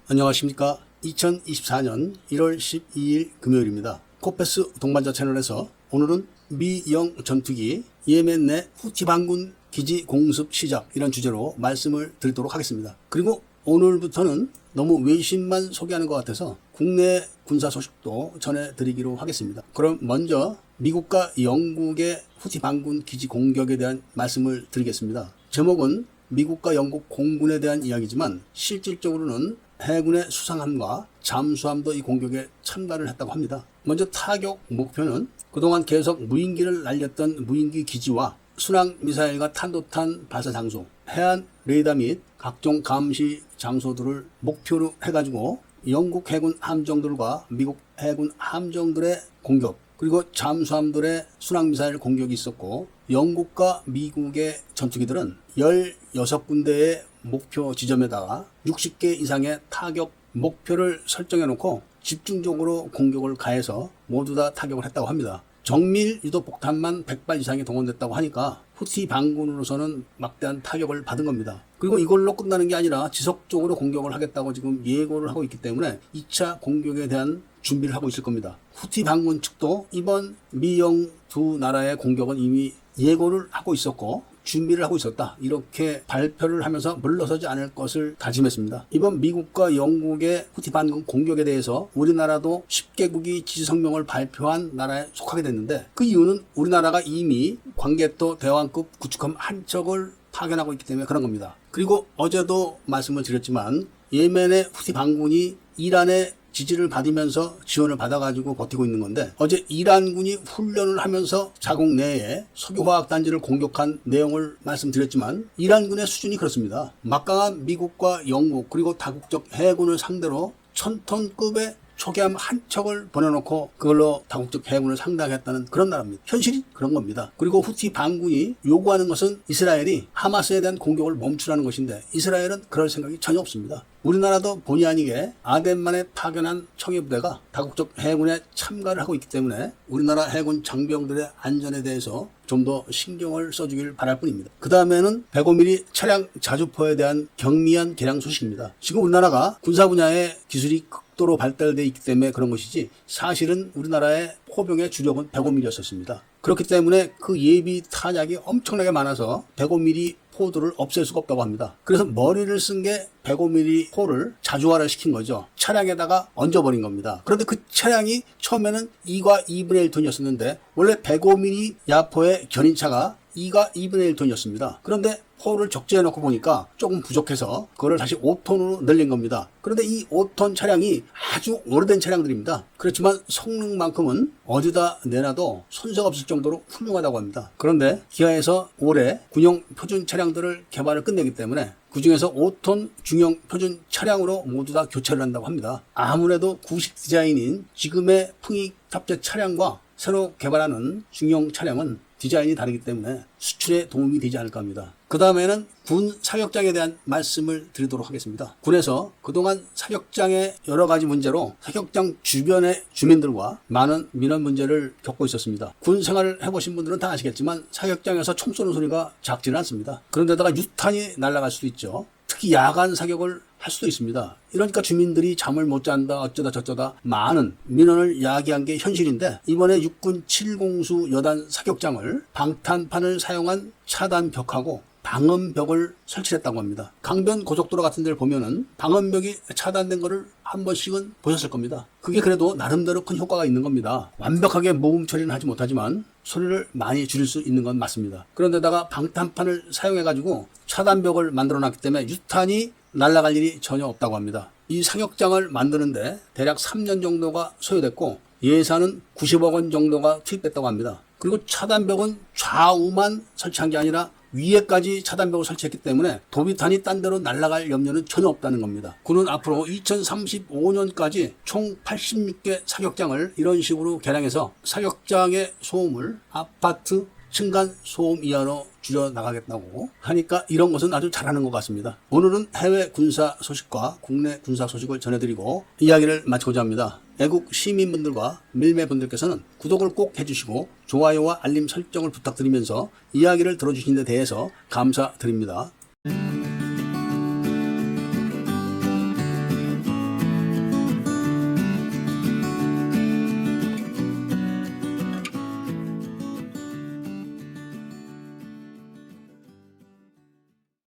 안녕하십니까. 2024년 1월 12일 금요일입니다. 코페스 동반자 채널에서 오늘은 미영 전투기 예멘 내 후티 반군 기지 공습 시작, 이런 주제로 말씀을 드리도록 하겠습니다. 그리고 오늘부터는 너무 외신만 소개하는 것 같아서 국내 군사 소식도 전해드리기로 하겠습니다. 그럼 먼저 미국과 영국의 후티 반군 기지 공격에 대한 말씀을 드리겠습니다. 제목은 미국과 영국 공군에 대한 이야기지만 실질적으로는 해군의 수상함과 잠수함도 이 공격에 참가를 했다고 합니다. 먼저 타격 목표는 그동안 계속 무인기를 날렸던 무인기 기지와 순항 미사일과 탄도탄 발사 장소, 해안 레이더 및 각종 감시 장소들을 목표로 해가지고 영국 해군 함정들과 미국 해군 함정들의 공격, 그리고 잠수함들의 순항 미사일 공격이 있었고, 영국과 미국의 전투기들은 16군데의 목표 지점에다가 60개 이상의 타격 목표를 설정해 놓고 집중적으로 공격을 가해서 모두 다 타격을 했다고 합니다. 정밀 유도 폭탄만 100발 이상이 동원됐다고 하니까 후티 반군으로서는 막대한 타격을 받은 겁니다. 그리고 이걸로 끝나는 게 아니라 지속적으로 공격을 하겠다고 지금 예고를 하고 있기 때문에 2차 공격에 대한 준비를 하고 있을 겁니다. 후티 반군 측도 이번 미영 두 나라의 공격은 이미 예고를 하고 있었고 준비를 하고 있었다, 이렇게 발표를 하면서 물러서지 않을 것을 다짐했습니다. 이번 미국과 영국의 후티 반군 공격에 대해서 우리나라도 10개국이 지지성명을 발표한 나라에 속하게 됐는데, 그 이유는 우리나라가 이미 광개토 대왕급 구축함 한 척을 파견하고 있기 때문에 그런 겁니다. 그리고 어제도 말씀을 드렸지만 예멘의 후티 반군이 이란의 지지를 받으면서 지원을 받아가지고 버티고 있는 건데, 어제 이란군이 훈련을 하면서 자국 내에 석유화학단지를 공격한 내용을 말씀드렸지만 이란군의 수준이 그렇습니다. 막강한 미국과 영국 그리고 다국적 해군을 상대로 1000톤급의 초계함 한 척을 보내놓고 그걸로 다국적 해군을 상대하겠다는 그런 나라입니다. 현실이 그런 겁니다. 그리고 후티 반군이 요구하는 것은 이스라엘이 하마스에 대한 공격을 멈추라는 것인데 이스라엘은 그럴 생각이 전혀 없습니다. 우리나라도 본의 아니게 아덴만에 파견한 청해부대가 다국적 해군에 참가를 하고 있기 때문에 우리나라 해군 장병들의 안전에 대해서 좀 더 신경을 써주길 바랄 뿐입니다. 그 다음에는 105mm 차량 자주포에 대한 경미한 개량 소식입니다. 지금 우리나라가 군사 분야의 기술이 극도로 발달되어 있기 때문에 그런 것이지, 사실은 우리나라의 포병의 주력은 105mm였었습니다. 그렇기 때문에 그 예비 탄약이 엄청나게 많아서 105mm 포들을 없앨 수가 없다고 합니다. 그래서 머리를 쓴 게 105mm 포를 자주화를 시킨 거죠. 차량에다가 얹어버린 겁니다. 그런데 그 차량이 처음에는 2과 2분의 1톤이었었는데 원래 105mm 야포의 견인차가 2가 2분의 1톤이었습니다. 그런데 포를 적재해 놓고 보니까 조금 부족해서 그거를 다시 5톤으로 늘린 겁니다. 그런데 이 5톤 차량이 아주 오래된 차량들입니다. 그렇지만 성능만큼은 어디다 내놔도 손색 없을 정도로 훌륭하다고 합니다. 그런데 기아에서 올해 군용 표준 차량들을 개발을 끝내기 때문에 그 중에서 5톤 중형 표준 차량으로 모두 다 교체를 한다고 합니다. 아무래도 구식 디자인인 지금의 풍익 탑재 차량과 새로 개발하는 중형 차량은 디자인이 다르기 때문에 수출에 도움이 되지 않을까 합니다. 그 다음에는 군 사격장에 대한 말씀을 드리도록 하겠습니다. 군에서 그동안 사격장의 여러 가지 문제로 사격장 주변의 주민들과 많은 민원 문제를 겪고 있었습니다. 군 생활을 해보신 분들은 다 아시겠지만 사격장에서 총 쏘는 소리가 작지는 않습니다. 그런데다가 유탄이 날아갈 수도 있죠. 특히 야간 사격을 할 수도 있습니다. 이러니까 주민들이 잠을 못 잔다 어쩌다 저쩌다 많은 민원을 야기한 게 현실인데, 이번에 육군 7공수 여단 사격장을 방탄판을 사용한 차단벽하고 방음벽을 설치했다고 합니다. 강변 고속도로 같은 데를 보면은 방음벽이 차단된 거를 한 번씩은 보셨을 겁니다. 그게 그래도 나름대로 큰 효과가 있는 겁니다. 완벽하게 모음 처리는 하지 못하지만 소리를 많이 줄일 수 있는 건 맞습니다. 그런데다가 방탄판을 사용해가지고 차단벽을 만들어 놨기 때문에 유탄이 날아갈 일이 전혀 없다고 합니다. 이 사격장을 만드는데 대략 3년 정도가 소요됐고 예산은 90억 원 정도가 투입됐다고 합니다. 그리고 차단벽은 좌우만 설치한 게 아니라 위에까지 차단벽을 설치했기 때문에 도비탄이 딴 데로 날아갈 염려는 전혀 없다는 겁니다. 군은 앞으로 2035년까지 총 86개 사격장을 이런 식으로 개량해서 사격장의 소음을 아파트 층간 소음 이하로 줄여나가겠다고 하니까 이런 것은 아주 잘하는 것 같습니다. 오늘은 해외 군사 소식과 국내 군사 소식을 전해드리고 이야기를 마치고자 합니다. 애국 시민분들과 밀매분들께서는 구독을 꼭 해주시고 좋아요와 알림 설정을 부탁드리면서 이야기를 들어주신 데 대해서 감사드립니다.